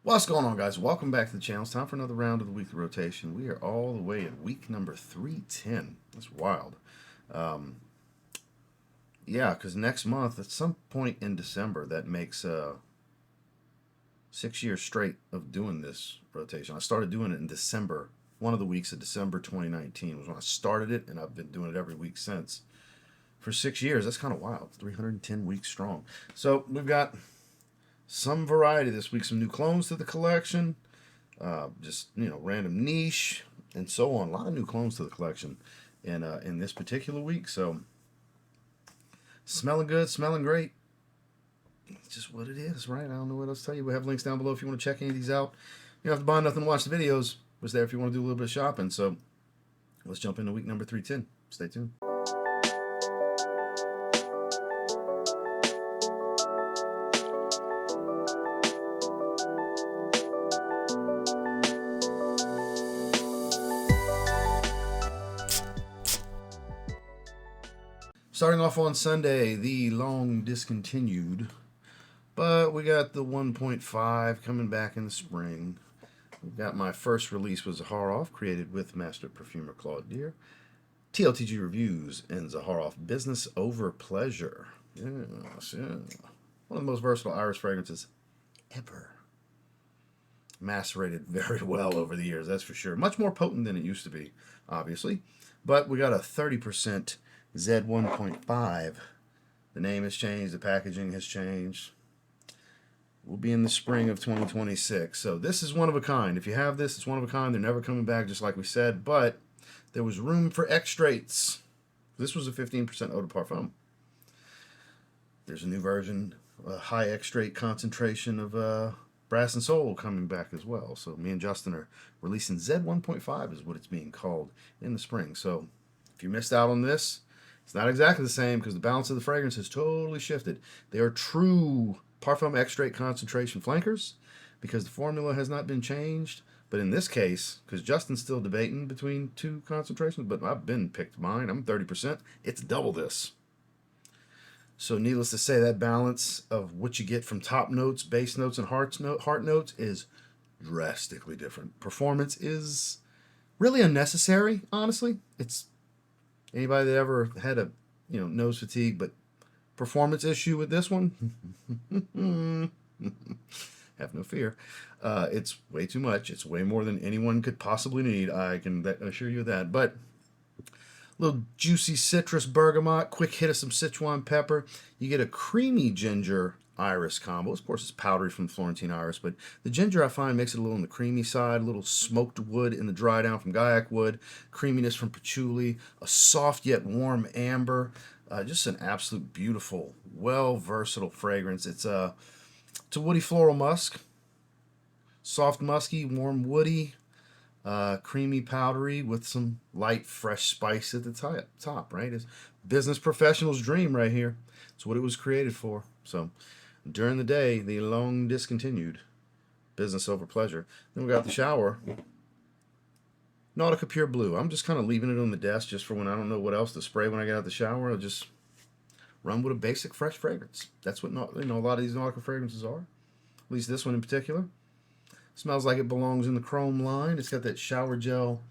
What's going on, guys? Welcome back to the channel. It's time for another round of the weekly rotation. We are all the way at week number 310. That's wild. Um, yeah, because next month, at some point in December, that makes 6 years straight of doing this rotation. I started doing it in December. One of the weeks of December 2019 was when I started it, and I've been doing it every week since. For 6 years, that's kind of wild. 310 weeks strong. So we've got some variety this week, some new clones to the collection, just random niche and so on. A lot of new clones to the collection in this particular week. So smelling good, smelling great. It's just what it is, right? I don't know what else to tell you. We have links down below if you want to check any of these out. You don't have to buy nothing to watch the videos. It's there if you want to do a little bit of shopping. So let's jump into week number 310. Stay tuned. Starting off on Sunday, the long discontinued, but we got the 1.5 coming back in the spring. We've got my first release was Zaharoff, created with Master Perfumer Claude Deer. TLTG reviews and Zaharoff Business Over Pleasure. Yes, yeah. One of the most versatile iris fragrances ever. Macerated very well over the years, that's for sure. Much more potent than it used to be, obviously. But we got a 30% Z1.5. The name has changed, the packaging has changed. We'll be in the spring of 2026. So this is one of a kind. If you have this, it's one of a kind. They're never coming back, just like we said. But there was room for extraits. This was a 15% eau de parfum. There's a new version, a high extrait concentration of brass and soul coming back as well. So me and Justin are releasing Z1.5 is what it's being called in the spring. So if you missed out on this, it's not exactly the same because the balance of the fragrance has totally shifted. They are true parfum extrait concentration flankers because the formula has not been changed. But in this case, because Justin's still debating between two concentrations, but I've been picked mine. I'm 30%. It's double this. So needless to say, that balance of what you get from top notes, base notes, and heart notes is drastically different. Performance is really unnecessary, honestly. It's anybody that ever had a nose fatigue but performance issue with this one, have no fear. It's way too much. It's way more than anyone could possibly need. I can assure you of that. But little juicy citrus bergamot, quick hit of some Sichuan pepper. You get a creamy ginger iris combo. Of course, it's powdery from Florentine iris, but the ginger I find makes it a little on the creamy side, a little smoked wood in the dry down from Gaiac wood, creaminess from patchouli, a soft yet warm amber. Just an absolute beautiful, versatile fragrance. It's a woody floral musk, soft musky, warm woody, creamy powdery with some light fresh spice at the top, right? It's business professional's dream right here. It's what it was created for. So during the day, the long discontinued, business over pleasure. Then we got the shower, Nautica Pure Blue. I'm just kind of leaving it on the desk just for when I don't know what else to spray when I get out of the shower. I'll just run with a basic fresh fragrance. That's what a lot of these Nautica fragrances are. At least this one in particular. Smells like it belongs in the chrome line. It's got that shower gel,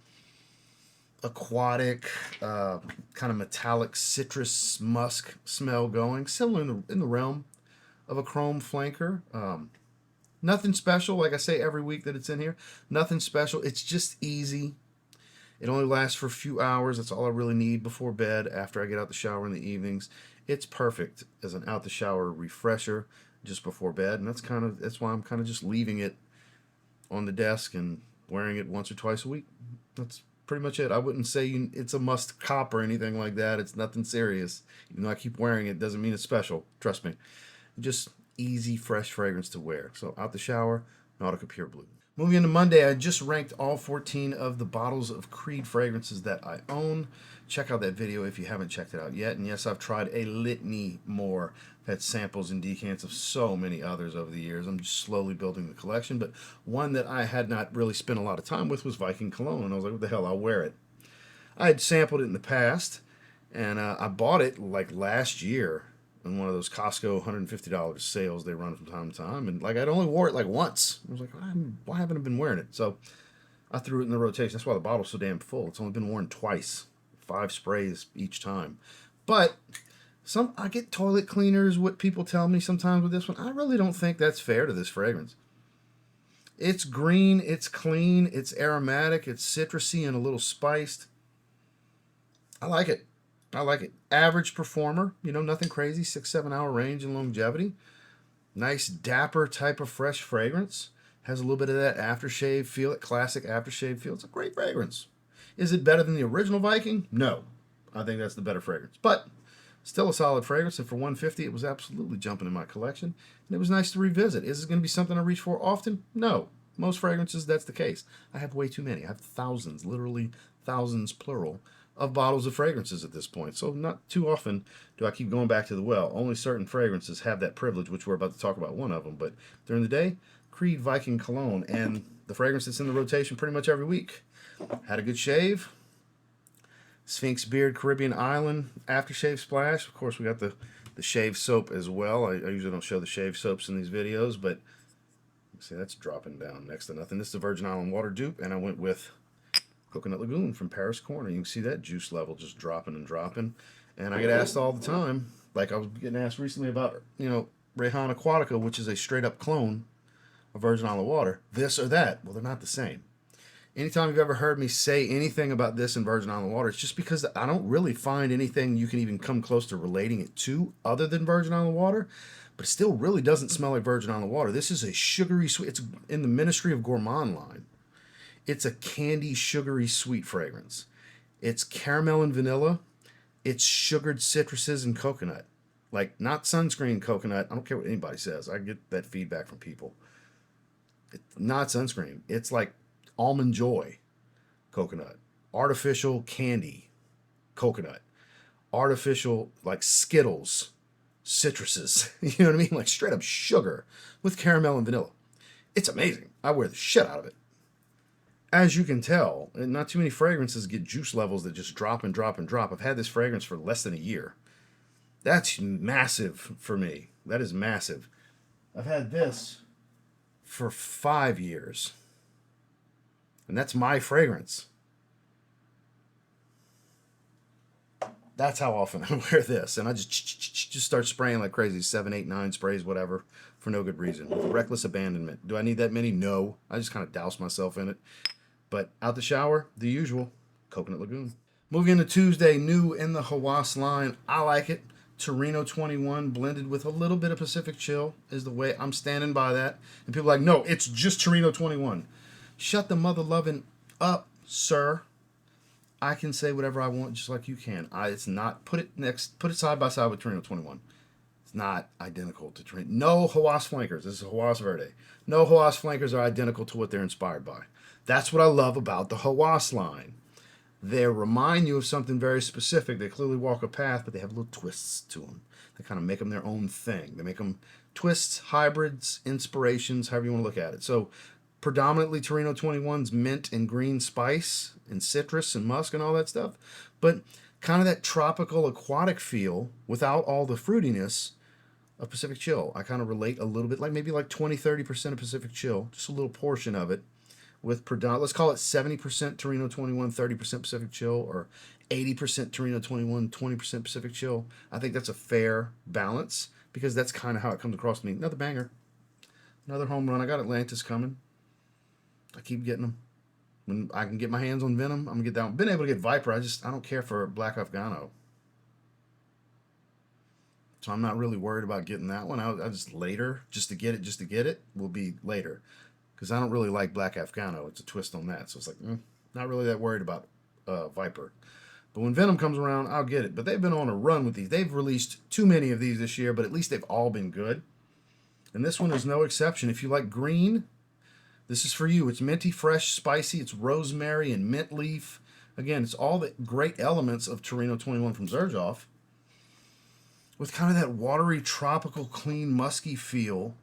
aquatic, kind of metallic citrus musk smell going. Similar in the realm of a chrome flanker. Nothing special, like I say every week that it's in here. Nothing special. It's just easy. It only lasts for a few hours. That's all I really need before bed after I get out the shower in the evenings. It's perfect as an out the shower refresher just before bed. And that's why I'm kind of just leaving it on the desk and wearing it once or twice a week. That's pretty much it. I wouldn't say it's a must cop or anything like that. It's nothing serious. Even though I keep wearing it doesn't mean it's special. Trust me. Just easy, fresh fragrance to wear. So out the shower, Nautica Pure Blue. Moving into Monday, I just ranked all 14 of the bottles of Creed fragrances that I own. Check out that video if you haven't checked it out yet. And yes, I've tried a litany more. I've had samples and decants of so many others over the years. I'm just slowly building the collection. But one that I had not really spent a lot of time with was Viking Cologne. And I was like, what the hell, I'll wear it. I had sampled it in the past, and I bought it like last year in one of those Costco $150 sales they run from time to time. And like, I'd only wore it like once. I was like, why haven't I been wearing it? So I threw it in the rotation. That's why the bottle's so damn full. It's only been worn twice, 5 sprays each time. But I get toilet cleaners, what people tell me sometimes with this one. I really don't think that's fair to this fragrance. It's green, it's clean, it's aromatic, it's citrusy and a little spiced. I like it. I like it. Average performer, you know, nothing crazy, 6-7 hour range and longevity. Nice dapper type of fresh fragrance. Has a little bit of that aftershave feel, that classic aftershave feel. It's a great fragrance. Is it better than the original Viking? No. I think that's the better fragrance. But still a solid fragrance, and for $150 it was absolutely jumping in my collection. And it was nice to revisit. Is it going to be something I reach for often? No. Most fragrances, that's the case. I have way too many. I have thousands, literally thousands, plural, of bottles of fragrances at this point. So not too often do I keep going back to the well. Only certain fragrances have that privilege, which we're about to talk about one of them. But during the day, Creed Viking Cologne, and the fragrance that's in the rotation pretty much every week. Had a good shave. Sphinx Beard Caribbean Island aftershave splash. Of course, we got the shave soap as well. I usually don't show the shave soaps in these videos, but see, that's dropping down next to nothing. This is the Virgin Island Water dupe, and I went with Coconut Lagoon from Paris Corner. You can see that juice level just dropping and dropping. And I get asked all the time, like I was getting asked recently about, you know, Rayhaan Aquatica, which is a straight up clone of Virgin Island Water, this or that. Well, they're not the same. Anytime you've ever heard me say anything about this in Virgin Island Water, it's just because I don't really find anything you can even come close to relating it to other than Virgin Island Water, but it still really doesn't smell like Virgin Island Water. This is a sugary sweet, it's in the Ministry of Gourmand line. It's a candy, sugary, sweet fragrance. It's caramel and vanilla. It's sugared citruses and coconut. Like, not sunscreen coconut. I don't care what anybody says. I get that feedback from people. It's not sunscreen. It's like Almond Joy coconut. Artificial candy coconut. Artificial, like Skittles, citruses. You know what I mean? Like straight up sugar with caramel and vanilla. It's amazing. I wear the shit out of it. As you can tell, not too many fragrances get juice levels that just drop and drop and drop. I've had this fragrance for less than a year. That's massive for me. That is massive. I've had this for 5 years. And that's my fragrance. That's how often I wear this. And I just start spraying like crazy. 7, 8, 9 sprays, whatever, for no good reason. With reckless abandonment. Do I need that many? No. I just kind of douse myself in it. But out the shower, the usual, Coconut Lagoon. Moving into Tuesday, new in the Hawas line. I like it. Torino 21 blended with a little bit of Pacific Chill is the way I'm standing by that. And people are like, no, it's just Torino 21. Shut the mother loving up, sir. I can say whatever I want just like you can. It's not, put it side by side with Torino 21. It's not identical to Torino. No Hawas flankers. This is Hawas Verde. No Hawas flankers are identical to what they're inspired by. That's what I love about the Hawas line. They remind you of something very specific. They clearly walk a path, but they have little twists to them. They kind of make them their own thing. They make them twists, hybrids, inspirations, however you want to look at it. So predominantly Torino 21's mint and green spice and citrus and musk and all that stuff. But kind of that tropical aquatic feel without all the fruitiness of Pacific Chill. I kind of relate a little bit, like maybe like 20-30% of Pacific Chill, just a little portion of it. With let's call it 70% Torino 21, 30% Pacific Chill, or 80% Torino 21, 20% Pacific Chill. I think that's a fair balance because that's kind of how it comes across to me. Another banger. Another home run. I got Atlantis coming. I keep getting them. When I can get my hands on Venom, I'm going to get that one. Been able to get Viper. I don't care for Black Afghano. So I'm not really worried about getting that one. I just later, just to get it, will be later. Because I don't really like Black Afghano. It's a twist on that. So it's like, not really that worried about Viper. But when Venom comes around, I'll get it. But they've been on a run with these. They've released too many of these this year, but at least they've all been good. And this one is no exception. If you like green, this is for you. It's minty, fresh, spicy. It's rosemary and mint leaf. Again, it's all the great elements of Torino 21 from Zaharoff, with kind of that watery, tropical, clean, musky feel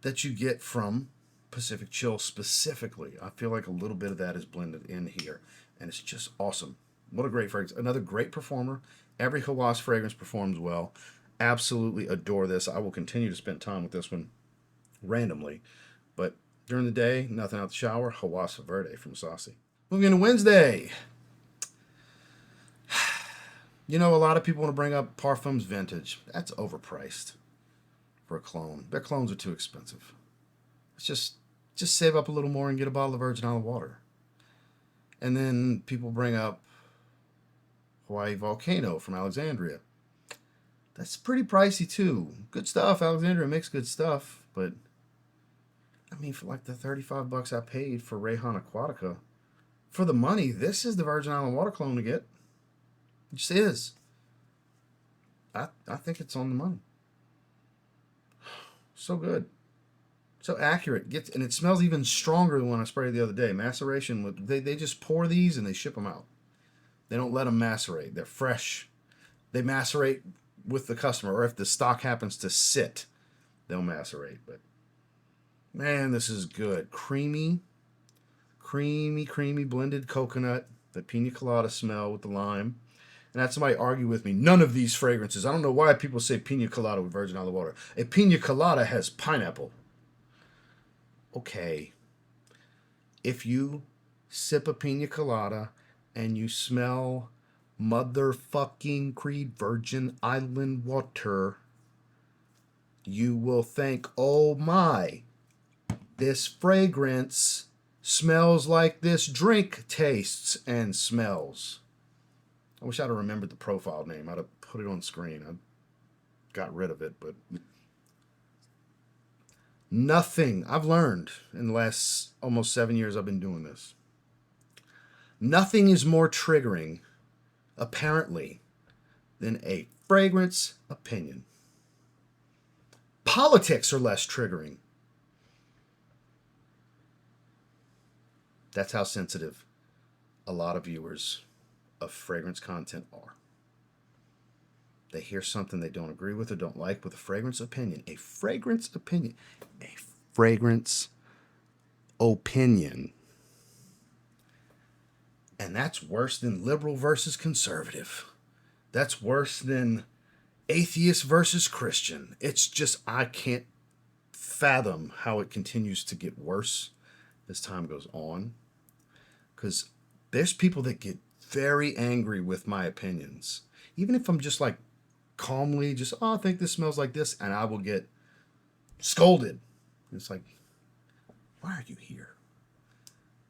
that you get from Pacific Chill specifically. I feel like a little bit of that is blended in here, and it's just awesome. What a great fragrance. Another great performer. Every Hawas fragrance performs well. Absolutely adore this. I will continue to spend time with this one randomly. But during the day, nothing out the shower. Hawas Verde from Rasasi. Moving into Wednesday. You know, a lot of people want to bring up Parfums Vintage. That's overpriced for a clone. Their clones are too expensive. It's just save up a little more and get a bottle of virgin olive water. And then people bring up Hawaii Volcano from Alexandria. That's pretty pricey too. Good stuff. Alexandria makes good stuff, but I mean, for like the $35 I paid for Rayhaan Aquatica, for the money, this is the Virgin Island water clone to get. It just is. I think it's on the money. So good. So accurate. And it smells even stronger than when I sprayed the other day. Maceration, they just pour these and they ship them out. They don't let them macerate. They're fresh. They macerate with the customer, or if the stock happens to sit, they'll macerate. But man, this is good. Creamy blended coconut, the pina colada smell with the lime. And I had somebody argue with me, none of these fragrances, I don't know why people say pina colada with virgin olive water. A pina colada has pineapple. Okay. If you sip a pina colada and you smell motherfucking Creed Virgin Island water, you will think, oh my, this fragrance smells like this drink tastes and smells. I wish I'd have remembered the profile name. I'd have put it on screen. I got rid of it, but nothing I've learned in the last almost 7 years I've been doing this. Nothing is more triggering, apparently, than a fragrance opinion. Politics are less triggering. That's how sensitive a lot of viewers of fragrance content are. They hear something they don't agree with or don't like with a fragrance opinion. A fragrance opinion. A fragrance opinion. And that's worse than liberal versus conservative. That's worse than atheist versus Christian. It's just, I can't fathom how it continues to get worse as time goes on. Because there's people that get very angry with my opinions. Even if I'm just like calmly, just, oh, I think this smells like this, and I will get scolded. It's like, why are you here?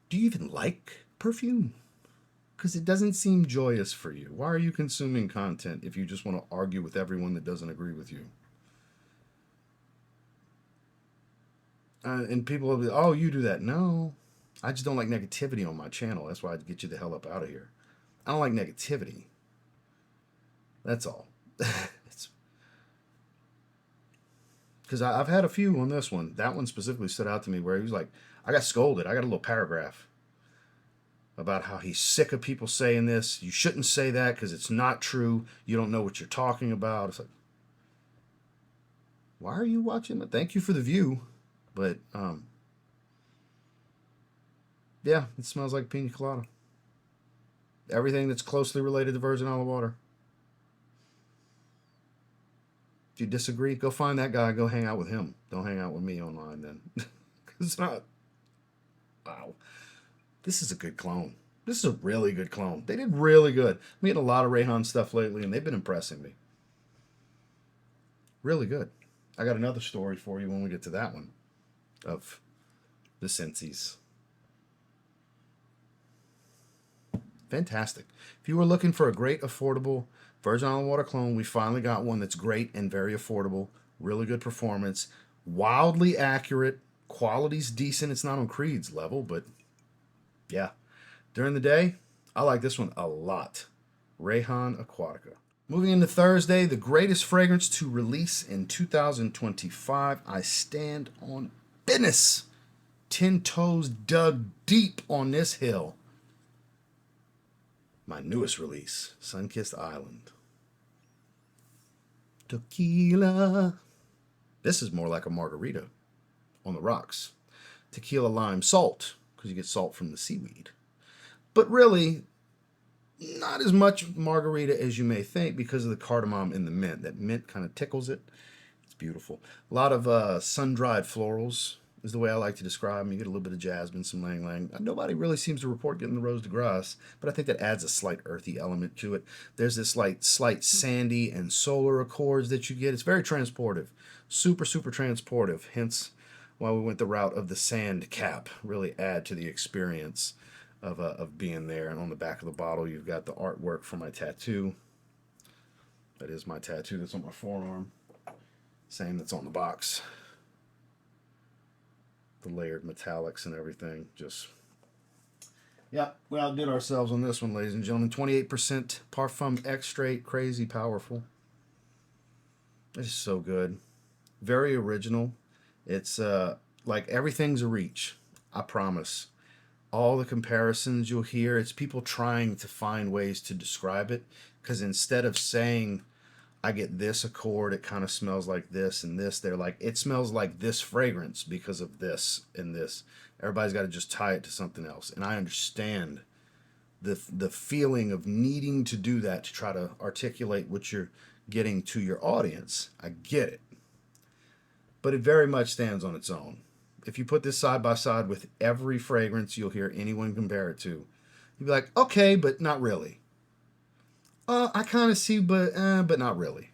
Do you even like perfume? Because it doesn't seem joyous for you. Why are you consuming content if you just want to argue with everyone that doesn't agree with you? And people will be, oh, you do that. No, I just don't like negativity on my channel. That's why I'd get you the hell up out of here. I don't like negativity. That's all. Because I've had a few on this one. That one specifically stood out to me where he was like, I got scolded. I got a little paragraph about how he's sick of people saying this. You shouldn't say that because it's not true. You don't know what you're talking about. It's like, why are you watching? Thank you for the view. But, yeah, it smells like pina colada. Everything that's closely related to virgin olive water. If you disagree, go find that guy. Go hang out with him. Don't hang out with me online then. It's not. Wow. This is a good clone. This is a really good clone. They did really good. We had a lot of Rayhaan stuff lately, and they've been impressing me. Really good. I got another story for you when we get to that one of the Scentsies. Fantastic. If you were looking for a great, affordable virgin olive water clone, we finally got one that's great and very affordable. Really good performance. Wildly accurate. Quality's decent. It's not on Creed's level, but yeah. During the day, I like this one a lot. Rayhaan Aquatica. Moving into Thursday, the greatest fragrance to release in 2025. I stand on business. 10 toes dug deep on this hill. My newest release, Sunkissed Island. Tequila. This is more like a margarita on the rocks. Tequila, lime, salt, because you get salt from the seaweed. But really, Not as much margarita as you may think because of the cardamom in the mint. That mint kind of tickles it. It's beautiful. A lot of sun-dried florals is the way I like to describe them. You get a little bit of jasmine, some lang lang. Nobody really seems to report getting the rose de grace, but I think that adds a slight earthy element to it. There's this slight sandy and solar accords that you get. It's very transportive. Super, super transportive. Hence why we went the route of the sand cap. Really add to the experience of being there. And on the back of the bottle, you've got the artwork for my tattoo. That is my tattoo that's on my forearm. Same that's on the box. The layered metallics and everything. Just, yeah, we outdid ourselves on this one, ladies and gentlemen. 28% Parfum Extrait. Crazy powerful. It's so good. Very original. It's like everything's a reach. I promise. All the comparisons you'll hear, it's people trying to find ways to describe it. Because instead of saying, I get this accord, it kind of smells like this and this, they're like, it smells like this fragrance because of this and this. Everybody's got to just tie it to something else. And I understand the feeling of needing to do that to try to articulate what you're getting to your audience. I get it. But it very much stands on its own. If you put this side by side with every fragrance you'll hear anyone compare it to, you'd be like, okay, but not really. I kind of see, but not really.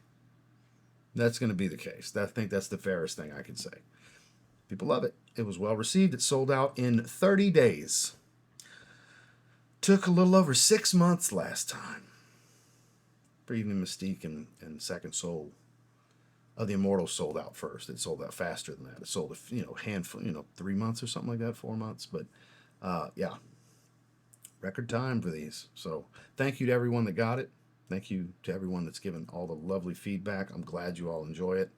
That's going to be the case. I think that's the fairest thing I can say. People love it. It was well received. It sold out in 30 days. Took a little over 6 months last time. For Evening Mystique and Second Soul. The Immortals sold out first. It sold out faster than that. It sold a handful, 3 months or something like that, 4 months. But yeah, record time for these. So thank you to everyone that got it. Thank you to everyone that's given all the lovely feedback. I'm glad you all enjoy it.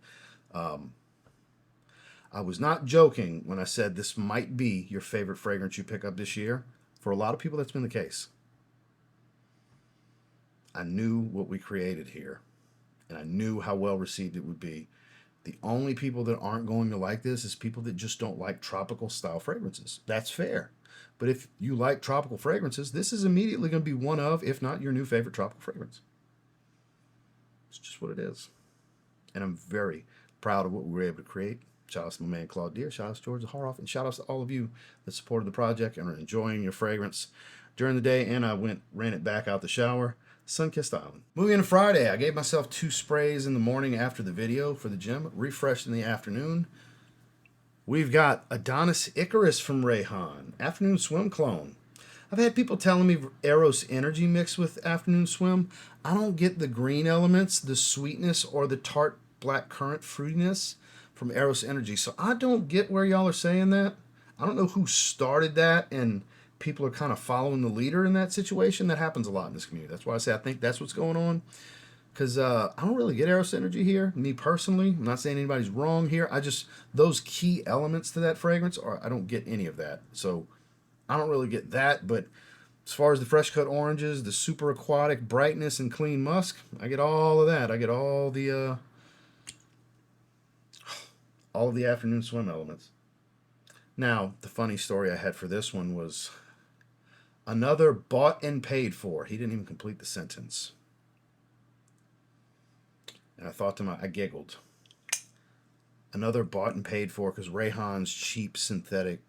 I was not joking when I said this might be your favorite fragrance you pick up this year. For a lot of people, that's been the case. I knew what we created here, and I knew how well received it would be. The only people that aren't going to like this is people that just don't like tropical style fragrances. That's fair. But if you like tropical fragrances, this is immediately going to be one of, if not your new favorite tropical fragrance. It's just what it is. And I'm very proud of what we were able to create. Shout out to my man Claude Deere. Shout out to George Zaharoff. And shout out to all of you that supported the project and are enjoying your fragrance during the day. And I ran it back out the shower. Sun-kissed island. Moving into Friday, I gave myself 2 sprays in the morning after the video for the gym. Refreshed in the afternoon. We've got Adonis Icarus from Rayhaan. Afternoon Swim clone. I've had people telling me Eros Energy mixed with Afternoon Swim. I don't get the green elements, the sweetness, or the tart black currant fruitiness from Eros Energy. So I don't get where y'all are saying that. I don't know who started that, and people are kind of following the leader in that situation. That happens a lot in this community. That's why I say I think that's what's going on. Because I don't really get Eros Energy here, me personally. I'm not saying anybody's wrong here. Those key elements to that fragrance, I don't get any of that. So I don't really get that. But as far as the fresh cut oranges, the super aquatic brightness and clean musk, I get all of that. I get all the Afternoon Swim elements. Now, the funny story I had for this one was another bought and paid for. He didn't even complete the sentence. And I thought to myself, I giggled. Another bought and paid for because Rayhaan's cheap synthetic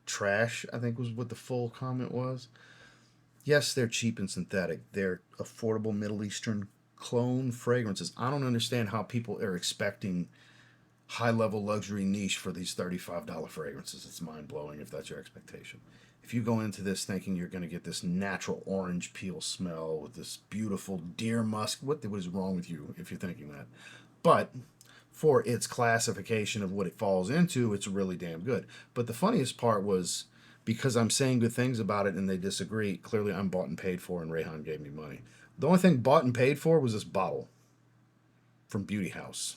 trash, I think was what the full comment was. Yes, they're cheap and synthetic. They're affordable Middle Eastern clone fragrances. I don't understand how people are expecting high-level luxury niche for these $35 fragrances. It's mind-blowing if that's your expectation. If you go into this thinking you're going to get this natural orange peel smell with this beautiful deer musk, what is wrong with you if you're thinking that? But for its classification of what it falls into, it's really damn good. But the funniest part was, because I'm saying good things about it and they disagree, clearly I'm bought and paid for and Rayhaan gave me money. The only thing bought and paid for was this bottle from Beauty House.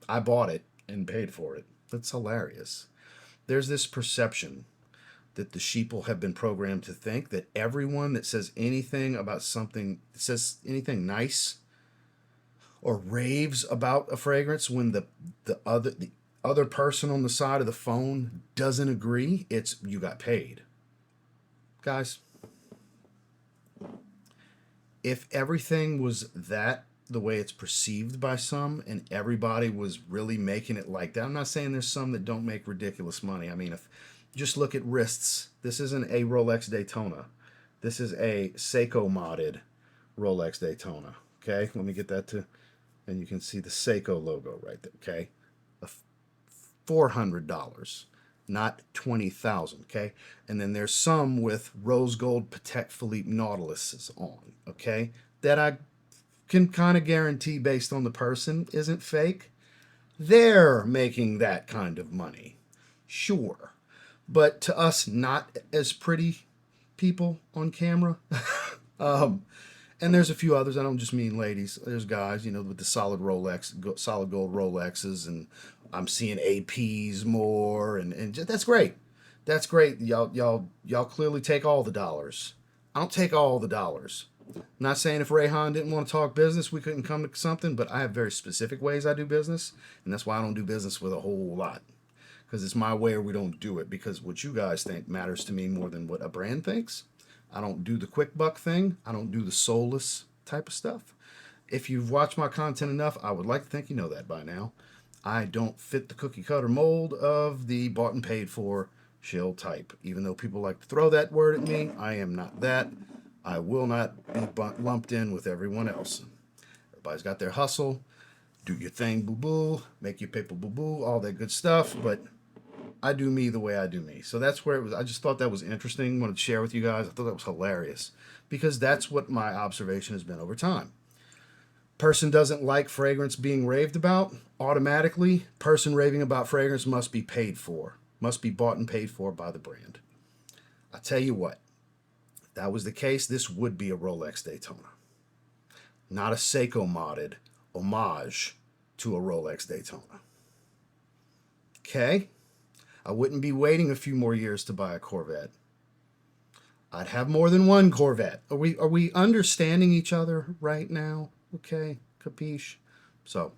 I bought it and paid for it. That's hilarious. There's this perception that the sheeple have been programmed to think that everyone that says anything about something, says anything nice or raves about a fragrance when the other person on the side of the phone doesn't agree, it's you got paid. Guys, if everything was that the way it's perceived by some and everybody was really making it like that, I'm not saying there's some that don't make ridiculous money. I mean, if just look at wrists, this isn't a Rolex Daytona. This is a Seiko modded Rolex Daytona. Okay, let me get that to, and you can see the Seiko logo right there. Okay, $400, not $20,000. Okay, and then there's some with rose gold Patek Philippe Nautiluses on. Okay, that I can kind of guarantee based on the person isn't fake. They're making that kind of money, sure, but to us not as pretty people on camera. And there's a few others. I don't just mean ladies. There's guys, you know, with the solid Rolex, solid gold Rolexes, and I'm seeing APs more, and that's great. That's great. Y'all clearly take all the dollars. I don't take all the dollars. I'm not saying if Rayhaan didn't want to talk business, we couldn't come to something, but I have very specific ways I do business, and that's why I don't do business with a whole lot. Because it's my way or we don't do it, because what you guys think matters to me more than what a brand thinks. I don't do the quick buck thing. I don't do the soulless type of stuff. If you've watched my content enough, I would like to think you know that by now. I don't fit the cookie cutter mold of the bought and paid for shill type. Even though people like to throw that word at me, I am not that. I will not be lumped in with everyone else. Everybody's got their hustle. Do your thing, boo-boo. Make your paper, boo-boo. All that good stuff. But I do me the way I do me. So that's where it was. I just thought that was interesting. Wanted to share with you guys. I thought that was hilarious because that's what my observation has been over time. Person doesn't like fragrance being raved about. Automatically, person raving about fragrance must be paid for. Must be bought and paid for by the brand. I tell you what, if that was the case, this would be a Rolex Daytona. Not a Seiko modded homage to a Rolex Daytona. Okay? I wouldn't be waiting a few more years to buy a Corvette. I'd have more than one Corvette. Are we understanding each other right now? Okay, capiche? So,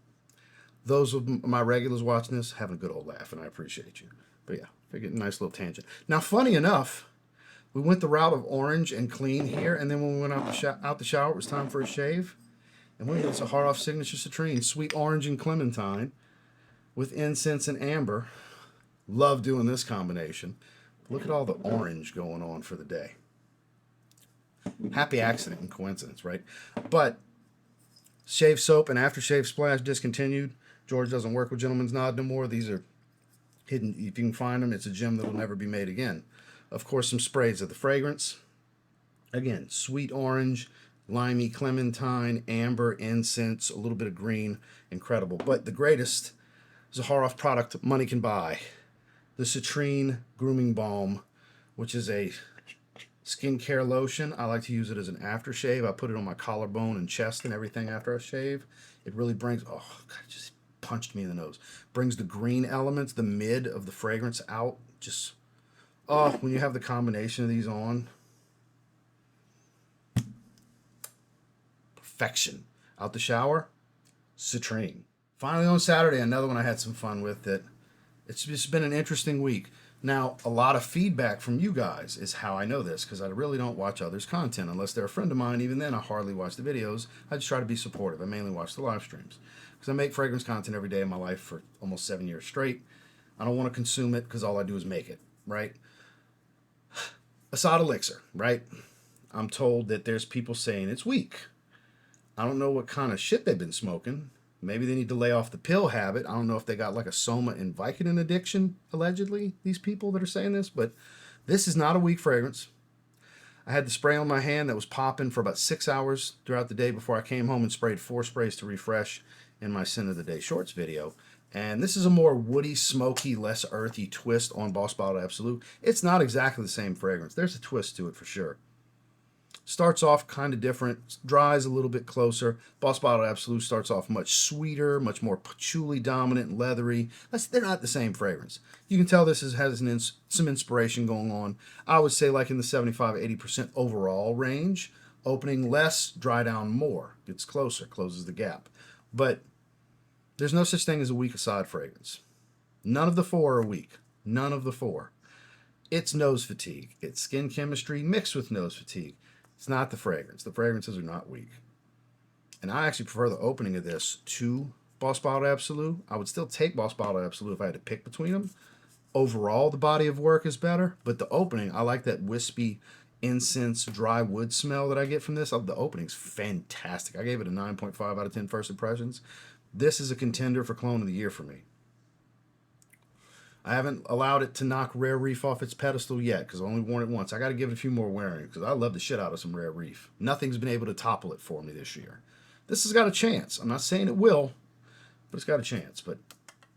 those of my regulars watching this, having a good old laugh, and I appreciate you. But yeah, we're getting a nice little tangent. Now, funny enough, we went the route of orange and clean here, and then when we went out the shower, it was time for a shave. And we had Zaharoff Signature Citrine, sweet orange and clementine, with incense and amber. Love doing this combination. Look at all the orange going on for the day. Happy accident and coincidence, right? But shave soap and aftershave splash discontinued. George doesn't work with Gentleman's Nod no more. These are hidden. If you can find them, it's a gem that will never be made again. Of course, some sprays of the fragrance. Again, sweet orange, limey clementine, amber, incense, a little bit of green. Incredible. But the greatest Zaharoff product money can buy. The Citrine Grooming Balm, which is a skincare lotion. I like to use it as an aftershave. I put it on my collarbone and chest and everything after I shave. It really brings, oh, God, it just punched me in the nose. Brings the green elements, the mid of the fragrance out. Just, oh, when you have the combination of these on. Perfection. Out the shower, Citrine. Finally on Saturday, another one I had some fun with that. It's just been an interesting week. Now, a lot of feedback from you guys is how I know this, because I really don't watch others' content unless they're a friend of mine. Even then, I hardly watch the videos. I just try to be supportive. I mainly watch the live streams because I make fragrance content every day of my life for almost 7 years straight. I don't want to consume it because all I do is make it, right? Asad Elixir, right? I'm told that there's people saying it's weak. I don't know what kind of shit they've been smoking. Maybe they need to lay off the pill habit. I don't know if they got like a Soma and Vicodin addiction, allegedly, these people that are saying this, but this is not a weak fragrance. I had the spray on my hand that was popping for about 6 hours throughout the day before I came home and sprayed 4 sprays to refresh in my Scent of the Day Shorts video. And this is a more woody, smoky, less earthy twist on Boss Bottle Absolute. It's not exactly the same fragrance. There's a twist to it for sure. Starts off kind of different, dries a little bit closer. Boss Bottle Absolute starts off much sweeter, much more patchouli dominant and leathery. They're not the same fragrance. You can tell this has some inspiration going on. I would say like in the 75-80% overall range. Opening less, dry down more. Gets closer, closes the gap. But there's no such thing as a weak Asad fragrance. None of the 4 are weak. None of the 4. It's nose fatigue. It's skin chemistry mixed with nose fatigue. It's not the fragrance. The fragrances are not weak. And I actually prefer the opening of this to Boss Bottled Absolute. I would still take Boss Bottled Absolute if I had to pick between them. Overall, the body of work is better, but the opening, I like that wispy incense dry wood smell that I get from this. The opening's fantastic. I gave it a 9.5 out of 10 first impressions. This is a contender for Cologne of the Year for me. I haven't allowed it to knock Rare Reef off its pedestal yet because I only worn it once. I got to give it a few more wearing because I love the shit out of some Rare Reef. Nothing's been able to topple it for me this year. This has got a chance. I'm not saying it will, but it's got a chance. But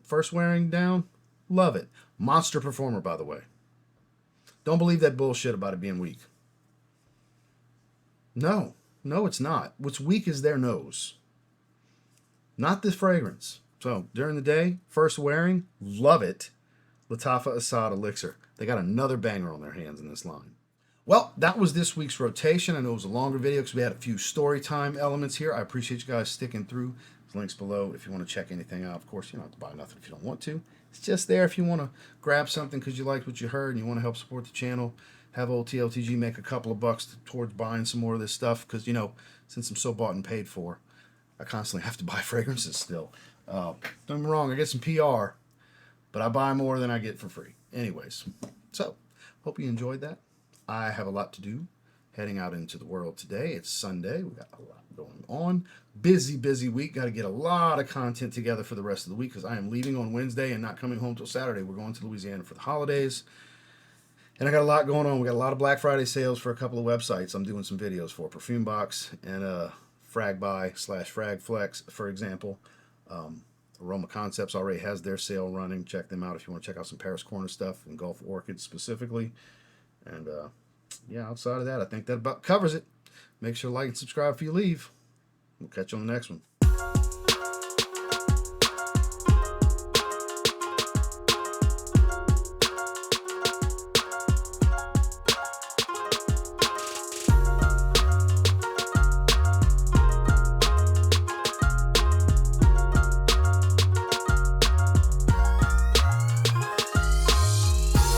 first wearing down, love it. Monster performer, by the way. Don't believe that bullshit about it being weak. No, it's not. What's weak is their nose, not this fragrance. So during the day, first wearing, love it. Lattafa Asad Elixir. They got another banger on their hands in this line. Well, that was this week's rotation. I know it was a longer video because we had a few story time elements here. I appreciate you guys sticking through. There's links below if you want to check anything out. Of course, you don't have to buy nothing if you don't want to. It's just there if you want to grab something because you liked what you heard and you want to help support the channel. Have old TLTG make a couple of bucks towards buying some more of this stuff because, you know, since I'm so bought and paid for, I constantly have to buy fragrances still. Don't get me wrong, I get some PR, but I buy more than I get for free. Anyways, so hope you enjoyed that. I have a lot to do heading out into the world today. It's Sunday. We got a lot going on. Busy week. Got to get a lot of content together for the rest of the week because I am leaving on Wednesday and not coming home till Saturday. We're going to Louisiana for the holidays. And I got a lot going on. We got a lot of Black Friday sales for a couple of websites I'm doing some videos for. Perfume Box and FragBuy/FragFlex, for example. Aroma Concepts already has their sale running. Check them out if you want to check out some Paris Corner stuff and Gulf Orchids specifically. And yeah, outside of that, I think that about covers it. Make sure to like and subscribe if you leave. We'll catch you on the next one.